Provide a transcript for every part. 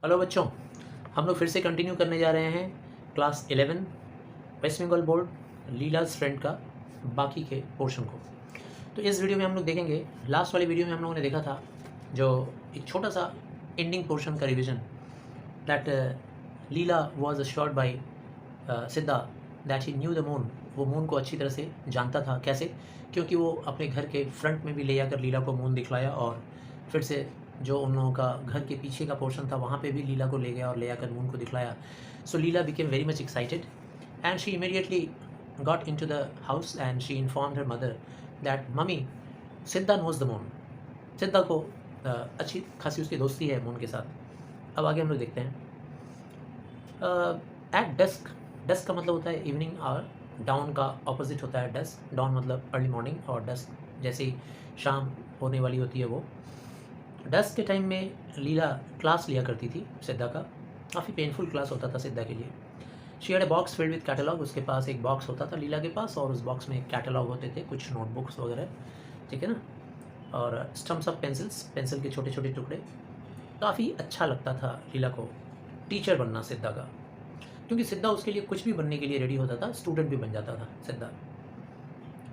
Hello बच्चों, हम लोग फिर से कंटिन्यू करने जा रहे हैं class 11 waste Bengal board लीलाज friend का बाकी के पोर्शन को। तो इस वीडियो में हम लोग देखेंगे, लास्ट वाली वीडियो में हम लोगों ने देखा था जो एक छोटा सा एंडिंग पोर्शन का revision, that Leela was assured by Siddha that he knew the moon. वो मून को अच्छी तरह से जानता था। कैसे? क्योंकि वो अपने घर के फ्रंट में भी ले जाकर लीला को मून दिखलाया, और फिर से जो उन लोगों का घर के पीछे का पोर्शन था वहाँ पे भी लीला को ले गया और ले जाकर मून को दिखलाया। So Leela became very much excited and she immediately got into the house and she informed her mother that mummy, Siddha knows the moon. Siddha को अच्छी खासी उसकी दोस्ती है मून के साथ। अब आगे हम लोग देखते हैं। एट डस्क, डस्क का मतलब होता है इवनिंग, और डाउन का ऑपोजिट होता है डस्क। डाउन मतलब अर्ली मॉर्निंग, और डस्क जैसे ही शाम होने वाली होती है वो। डस्क के टाइम में लीला क्लास लिया करती थी सिद्धा का। काफ़ी पेनफुल क्लास होता था सिद्धा के लिए। She had a box filled with catalogue. उसके पास एक बॉक्स होता था लीला के पास, और उस बॉक्स में कैटलॉग होते थे, कुछ नोटबुक्स वगैरह, ठीक है ना, और स्टम्प्स ऑफ पेंसिल्स, पेंसिल के छोटे छोटे टुकड़े। काफ़ी अच्छा लगता था लीला को टीचर बनना सिद्धा का, क्योंकि सिद्धा उसके लिए कुछ भी बनने के लिए रेडी होता था, स्टूडेंट भी बन जाता था Siddha.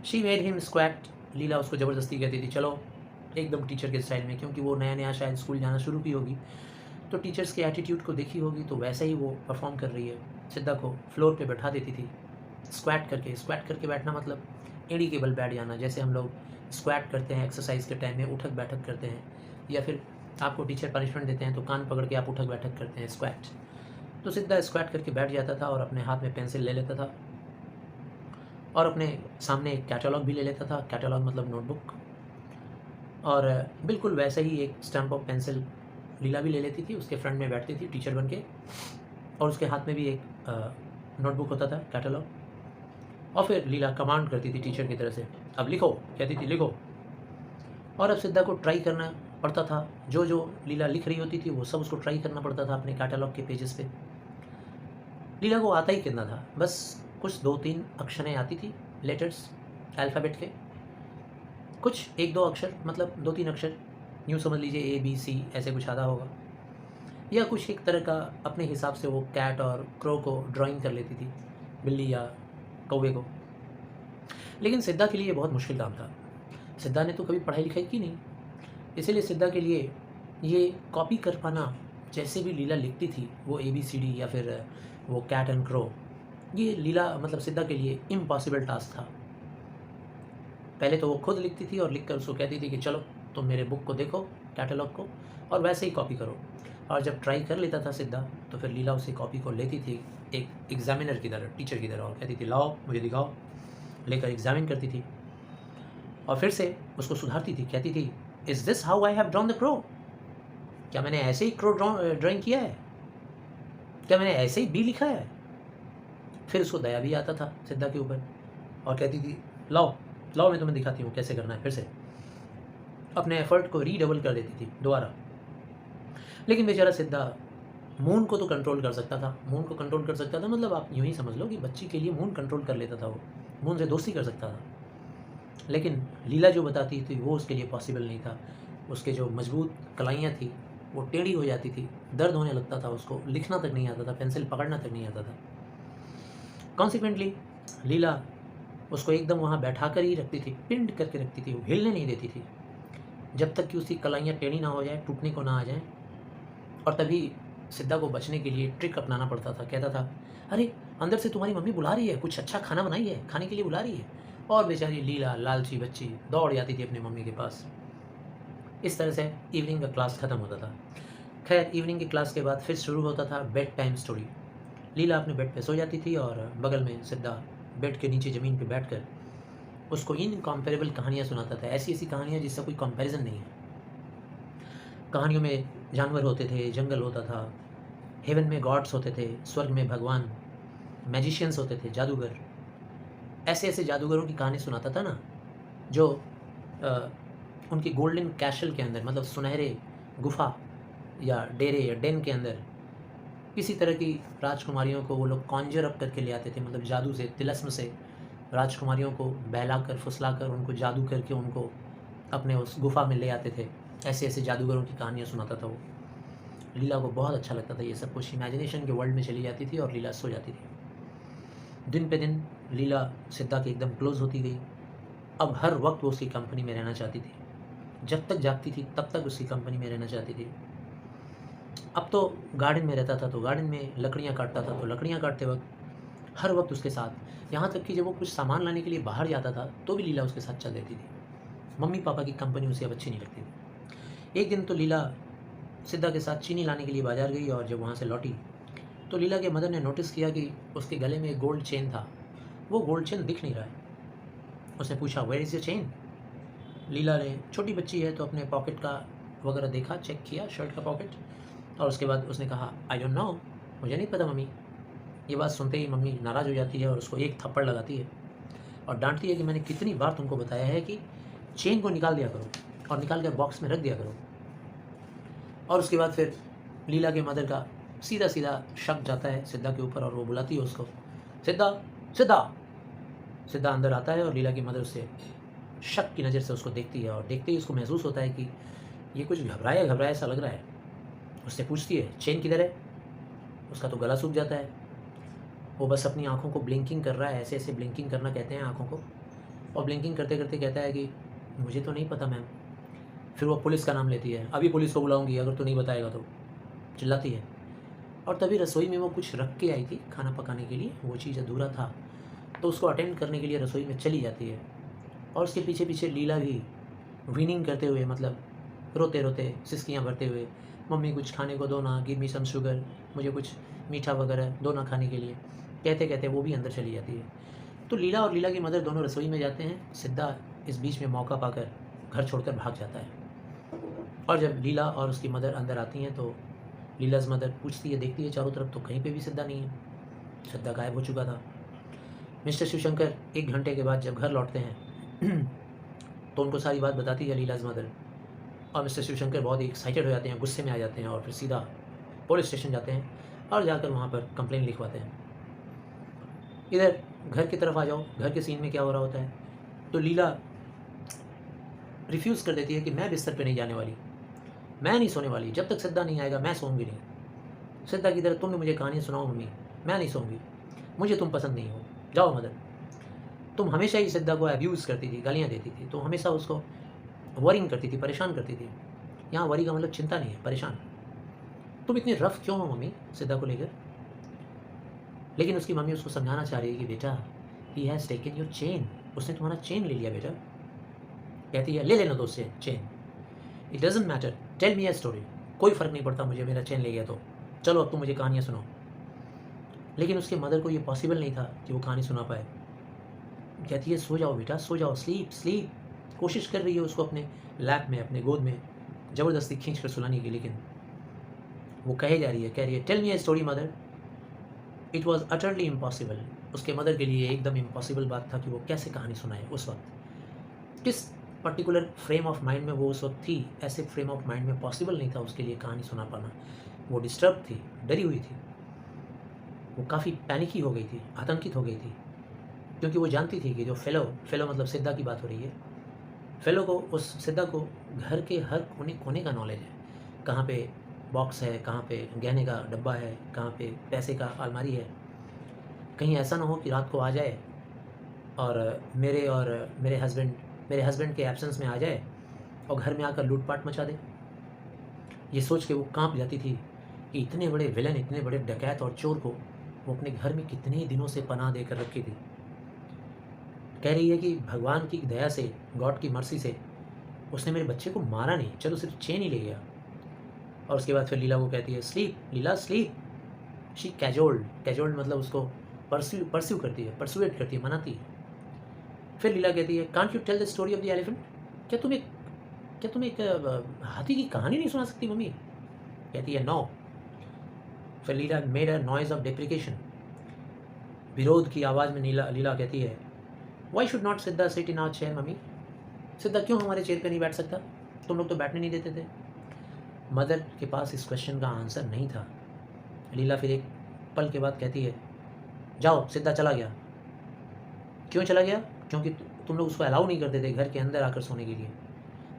She made him squat. Leela उसको ज़बरदस्ती कहती थी चलो एकदम टीचर के स्टाइल में, क्योंकि वो नया नया शायद स्कूल जाना शुरू की होगी, तो टीचर्स के एटीट्यूड को देखी होगी, तो वैसे ही वो परफॉर्म कर रही है। सिद्धा को फ्लोर पे बैठा देती थी स्क्वैट करके। स्क्वैट करके बैठना मतलब एड़ी के बल बैठ जाना, जैसे हम लोग स्क्वैट करते हैं एक्सरसाइज के टाइम में, उठक बैठक करते हैं, या फिर आपको टीचर पनिशमेंट देते हैं तो कान पकड़ के आप उठक बैठक करते हैं, स्क्वैट। तो सिद्धा स्क्वैट करके बैठ जाता था और अपने हाथ में पेंसिल ले लेता था, और अपने सामने एक कैटलॉग भी ले लेता था। कैटलॉग मतलब नोटबुक, और बिल्कुल वैसे ही एक स्टैम्प ऑफ पेंसिल लीला भी ले लेती थी, उसके फ्रंट में बैठती थी टीचर बन के, और उसके हाथ में भी एक नोटबुक होता था, कैटलॉग। और फिर लीला कमांड करती थी टीचर की तरह से, अब लिखो, कहती थी लिखो। और अब सिद्धा को ट्राई करना पड़ता था, जो जो लीला लिख रही होती थी वो सब उसको ट्राई करना पड़ता था अपने कैटलॉग के पेजेस पे। लीला को आता ही कितना था, बस कुछ 2-3 अक्षरें आती थी, लेटर्स अल्फ़ाबेट के, कुछ 1-2 अक्षर, मतलब 2-3 अक्षर, यूँ समझ लीजिए ABC ऐसे कुछ आता होगा, या कुछ एक तरह का अपने हिसाब से वो कैट और क्रो को ड्राइंग कर लेती थी, बिल्ली या कौवे को। लेकिन सिद्धा के लिए ये बहुत मुश्किल काम था। सिद्धा ने तो कभी पढ़ाई लिखाई की नहीं, इसीलिए सिद्धा के लिए ये कॉपी कर पाना, जैसे भी लीला लिखती थी वो ABCD या फिर वो कैट एंड क्रो, ये लीला मतलब सिद्धा के लिए इम्पॉसिबल टास्क था। पहले तो वो खुद लिखती थी और लिखकर उसको कहती थी कि चलो तुम मेरे बुक को देखो, कैटलॉग को, और वैसे ही कॉपी करो। और जब ट्राई कर लेता था सिद्धा, तो फिर लीला उसी कॉपी को लेती थी एक एग्जामिनर की तरह, टीचर की तरह, और कहती थी लाओ मुझे दिखाओ, लेकर एग्जामिन करती थी, और फिर से उसको सुधारती थी, कहती थी is this how I have drawn the crow? क्या मैंने ऐसे ही क्रो ड्राइंग किया है? क्या मैंने ऐसे ही बी लिखा है? फिर उसको दया भी आता था सिद्धा के ऊपर, और कहती थी लाओ लाओ मैं तुम्हें दिखाती हूँ कैसे करना है। फिर से अपने एफर्ट को रीडबल कर देती थी दोबारा। लेकिन बेचारा सिद्धा मून को तो कंट्रोल कर सकता था। मून को कंट्रोल कर सकता था मतलब आप यूँ ही समझ लो कि बच्ची के लिए मून कंट्रोल कर लेता था, वो मून से दोस्ती कर सकता था। लेकिन लीला जो बताती थी वो उसके लिए पॉसिबल नहीं था। उसके जो मजबूत कलाइयाँ थी वो टेढ़ी हो जाती थी, दर्द होने लगता था, उसको लिखना तक नहीं आता था, पेंसिल पकड़ना तक नहीं आता था। कॉन्सिक्वेंटली लीला उसको एकदम वहाँ बैठा कर ही रखती थी, पिंड करके रखती थी, वो हिलने नहीं देती थी, जब तक कि उसकी कलाइयाँ टेढ़ी ना हो जाए, टूटने को ना आ जाएँ। और तभी सिद्धा को बचने के लिए ट्रिक अपनाना पड़ता था। कहता था अरे अंदर से तुम्हारी मम्मी बुला रही है, कुछ अच्छा खाना बनाई है, खाने के लिए बुला रही है। और बेचारी लीला लालची बच्ची दौड़ जाती थी अपनी मम्मी के पास। इस तरह से इवनिंग का क्लास ख़त्म होता था। खैर इवनिंग की क्लास के बाद फिर शुरू होता था बेड टाइम स्टोरी। लीला अपने बेड पे सो जाती थी, और बगल में सिद्धा बेड के नीचे ज़मीन पे बैठकर उसको इनकम्पेरेबल कहानियाँ सुनाता था, ऐसी ऐसी कहानियाँ जिसका कोई कंपैरिजन नहीं है। कहानियों में जानवर होते थे, जंगल होता था, हेवन में गॉड्स होते थे, स्वर्ग में भगवान, मैजिशियंस होते थे, जादूगर। ऐसे ऐसे जादूगरों की कहानी सुनाता था ना, जो उनकी गोल्डन कैसल के अंदर, मतलब सुनहरे गुफा या डेरे या डेन के अंदर किसी तरह की राजकुमारियों को वो लोग कॉन्जर अप करके ले आते थे, मतलब जादू से, तिलस्म से राजकुमारियों को बहलाकर फुसलाकर उनको जादू करके उनको अपने उस गुफा में ले आते थे। ऐसे ऐसे जादूगरों की कहानियाँ सुनाता था वो। लीला को बहुत अच्छा लगता था ये सब कुछ, इमेजिनेशन के वर्ल्ड में चली जाती थी और लीला सो जाती थी। दिन पे दिन लीला सिद्धा के एकदम क्लोज होती गई। अब हर वक्त वो उसकी कंपनी में रहना चाहती थी। जब तक जागती थी तब तक उसकी कंपनी में रहना चाहती थी। अब तो गार्डन में रहता था तो गार्डन में लकड़ियाँ काटता था तो लकड़ियाँ काटते वक्त हर वक्त उसके साथ, यहाँ तक कि जब वो कुछ सामान लाने के लिए बाहर जाता था तो भी लीला उसके साथ चल देती थी। मम्मी पापा की कंपनी उसे अब अच्छी नहीं लगती थी। एक दिन तो लीला सिद्धा के साथ चीनी लाने के लिए बाजार गई और जब वहाँ से लौटी तो लीला के मदर ने नोटिस किया कि उसके गले में एक गोल्ड चेन था। वो गोल्ड चेन दिख नहीं रहा है। उसने पूछा, वेयर इज़ योर चेन? लीला ने, छोटी बच्ची है तो अपने पॉकेट का वगैरह देखा, चेक किया शर्ट का पॉकेट, और उसके बाद उसने कहा, आई डोंट नो, मुझे नहीं पता मम्मी। ये बात सुनते ही मम्मी नाराज़ हो जाती है और उसको एक थप्पड़ लगाती है और डांटती है कि मैंने कितनी बार तुमको बताया है कि चेन को निकाल दिया करो और निकाल कर बॉक्स में रख दिया करो। और उसके बाद फिर लीला के मदर का सीधा सीधा शक जाता है सिद्धा के ऊपर और वो बुलाती है उसको, सिद्धा सिद्धा। सिद्धा अंदर आता है और लीला की मदर उससे शक की नज़र से उसको देखती है और देखते ही उसको महसूस होता है कि ये कुछ घबराया घबराया सा लग रहा है। उससे पूछती है, चेन किधर है? उसका तो गला सूख जाता है। वो बस अपनी आँखों को ब्लिंकिंग कर रहा है, ऐसे ऐसे ब्लिंकिंग करना कहते हैं आँखों को, और ब्लिंकिंग करते करते कहता है कि मुझे तो नहीं पता मैम। फिर वो पुलिस का नाम लेती है, अभी पुलिस को बुलाऊंगी अगर तू नहीं बताएगा तो, चिल्लाती है। और तभी रसोई में वो कुछ रख के आई थी खाना पकाने के लिए, वो चीज़ अधूरा था तो उसको अटेंड करने के लिए रसोई में चली जाती है। और उसके पीछे पीछे लीला भी वीनिंग करते हुए, मतलब रोते रोते सिसकियाँ भरते हुए, मम्मी कुछ खाने को दो ना, गिव मी सम शुगर, मुझे कुछ मीठा वगैरह दो ना खाने के लिए, कहते कहते वो भी अंदर चली जाती है। तो लीला और लीला की मदर दोनों रसोई में जाते हैं। सिद्धा इस बीच में मौका पाकर घर छोड़कर भाग जाता है। और जब लीला और उसकी मदर अंदर आती हैं तो लीलाज मदर पूछती है, देखती है चारों तरफ तो कहीं पे भी सिद्धा नहीं है। सिद्धा गायब हो चुका था। मिस्टर शिवशंकर 1 घंटे के बाद जब घर लौटते हैं तो उनको सारी बात बताती है लीलाज मदर, और मिस्टर शिवशंकर बहुत ही एक्साइटेड हो जाते हैं, गुस्से में आ जाते हैं और फिर सीधा पुलिस स्टेशन जाते हैं और जाकर वहाँ पर कंप्लेन लिखवाते हैं। इधर घर की तरफ आ जाओ, घर के सीन में क्या हो रहा होता है। तो लीला रिफ्यूज़ कर देती है कि मैं बिस्तर पे नहीं जाने वाली, मैं नहीं सोने वाली, जब तक सिद्धा नहीं आएगा मैं सोऊंगी नहीं। सिद्धा की तरह तुमने मुझे कहानी सुनाओ मम्मी, मैं नहीं सोऊंगी, मुझे तुम पसंद नहीं हो, जाओ मदर। तुम हमेशा ही सिद्धा को अब्यूज़ करती थी, गालियाँ देती थी, तो हमेशा उसको वरिंग करती थी, परेशान करती थी। यहाँ वरी का मतलब चिंता नहीं है, परेशान। तुम इतनी रफ क्यों हो मम्मी सिद्धा को लेकर? लेकिन उसकी मम्मी उसको समझाना चाह रही है कि बेटा, he has taken your chain, उसने तुम्हारा चेन ले लिया बेटा। कहती है, ले लेना दो उससे chain, it doesn't matter, tell me a story, कोई फ़र्क नहीं पड़ता मुझे, मेरा चेन ले गया तो चलो अब तुम मुझे कहानियाँ सुनाओ। लेकिन उसके मदर को ये पॉसिबल नहीं था कि वो कहानी सुना पाए। कहती है, सो जाओ बेटा, सो जाओ, स्लीप स्लीप। कोशिश कर रही है उसको अपने लैप में, अपने गोद में ज़बरदस्ती खींच कर सुलाने की, लेकिन वो कहे जा रही है, कह रही है, tell me a story mother. It was utterly impossible. उसके मदर के लिए एकदम इम्पॉसिबल बात था कि वो कैसे कहानी सुनाए उस वक्त, किस पर्टिकुलर फ्रेम ऑफ माइंड में वो उस वक्त थी। ऐसे फ्रेम ऑफ माइंड में पॉसिबल नहीं था उसके लिए कहानी सुना पाना। वो डिस्टर्ब थी, डरी हुई थी, वो काफ़ी पैनिकी हो गई थी, आतंकित हो गई थी, क्योंकि वो जानती थी कि जो फेलो मतलब सिद्धा की बात हो रही है, फेलो को, उस सिद्धा को घर के हर कोने कोने का नॉलेज है। कहाँ पे बॉक्स है, कहाँ पे गहने का डब्बा है, कहाँ पे पैसे का अलमारी है। कहीं ऐसा ना हो कि रात को आ जाए और मेरे हस्बैंड के एब्सेंस में आ जाए और घर में आकर लूटपाट मचा दे। ये सोच के वो कांप जाती थी कि इतने बड़े विलन, इतने बड़े डकैत और चोर को वो अपने घर में कितने ही दिनों से पनाह देकर रखी थी। कह रही है कि भगवान की दया से, गॉड की मर्सी से उसने मेरे बच्चे को मारा नहीं, चलो सिर्फ चेन ही ले गया। और उसके बाद फिर लीला को कहती है, स्लीप लीला स्लीप। शी कैजोल्ड मतलब उसको परस्यू करती है, परसुएट करती है, मनाती है। फिर लीला कहती है, can't you tell the story of the elephant? क्या तुम एक हाथी की कहानी नहीं सुना सकती मम्मी? कहती है, नो। फिर Leela made a noise of deprecation, विरोध की आवाज़ में लीला कहती है, why should not Siddha sit in our chair mummy? Siddha क्यों हमारे चेयर पे नहीं बैठ सकता? तुम लोग तो बैठने नहीं देते थे। मदर के पास इस क्वेश्चन का आंसर नहीं था। लीला फिर एक पल के बाद कहती है, जाओ सिद्धा चला गया। क्यों चला गया? क्योंकि तुम लोग उसको अलाउ नहीं करते थे घर के अंदर आकर सोने के लिए।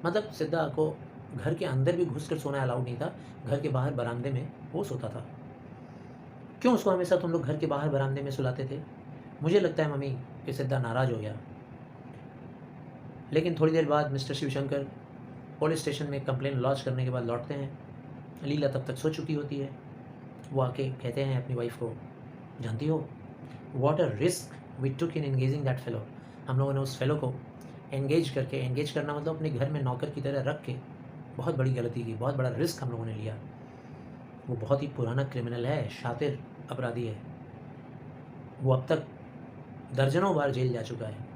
मतलब सिद्धा को घर के अंदर भी घुस कर सोना अलाउड नहीं था, घर के बाहर बरामदे में वो सोता था। क्यों उसको हमेशा तुम लोग घर के बाहर बरामदे में सुलाते थे? मुझे लगता है मम्मी कि सिद्धा नाराज़ हो गया। लेकिन थोड़ी देर बाद मिस्टर शिवशंकर पुलिस स्टेशन में कंप्लेन लॉन्च करने के बाद लौटते हैं। लीला तब तक सो चुकी होती है। वो आके कहते हैं अपनी वाइफ को, जानती हो what a risk we took in engaging that fellow. हम लोगों ने उस फेलो को एंगेज करना मतलब अपने घर में नौकर की तरह रख के बहुत बड़ी गलती की, बहुत बड़ा रिस्क हम लोगों ने लिया। वो बहुत ही पुराना क्रिमिनल है, शातिर अपराधी है। वो अब तक दर्जनों बार जेल जा चुका है।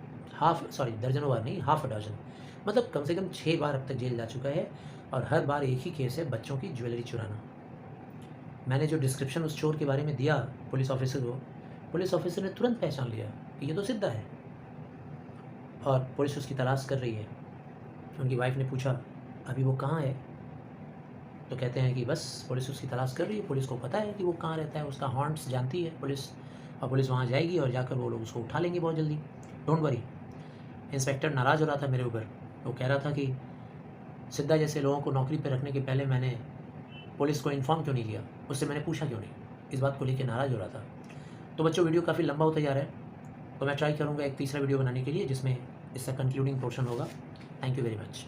दर्जनों बार नहीं, हाफ अ डजन, मतलब कम से कम 6 बार अब तक जेल जा चुका है। और हर बार एक ही केस है, बच्चों की ज्वेलरी चुराना। मैंने जो डिस्क्रिप्शन उस चोर के बारे में दिया पुलिस ऑफिसर को, पुलिस ऑफिसर ने तुरंत पहचान लिया कि ये तो सिद्धा है, और पुलिस उसकी तलाश कर रही है। उनकी वाइफ ने पूछा, अभी वो कहाँ है? तो कहते हैं कि बस पुलिस उसकी तलाश कर रही है, पुलिस को पता है कि वो कहाँ रहता है, उसका हॉन्ट्स जानती है पुलिस, और पुलिस वहाँ जाएगी और जाकर वो लोग उसको उठा लेंगे बहुत जल्दी, डोंट वरी। इंस्पेक्टर नाराज़ हो रहा था मेरे ऊपर। वो कह रहा था कि सिद्धा जैसे लोगों को नौकरी पर रखने के पहले मैंने पुलिस को इन्फॉर्म क्यों नहीं किया, उससे मैंने पूछा क्यों नहीं, इस बात को लेकर नाराज़ हो रहा था। तो बच्चों, वीडियो काफ़ी लंबा होता जा रहा है, तो मैं ट्राई करूँगा एक तीसरा वीडियो बनाने के लिए जिसमें इसका कंक्लूडिंग पोर्शन होगा। Thank you very much.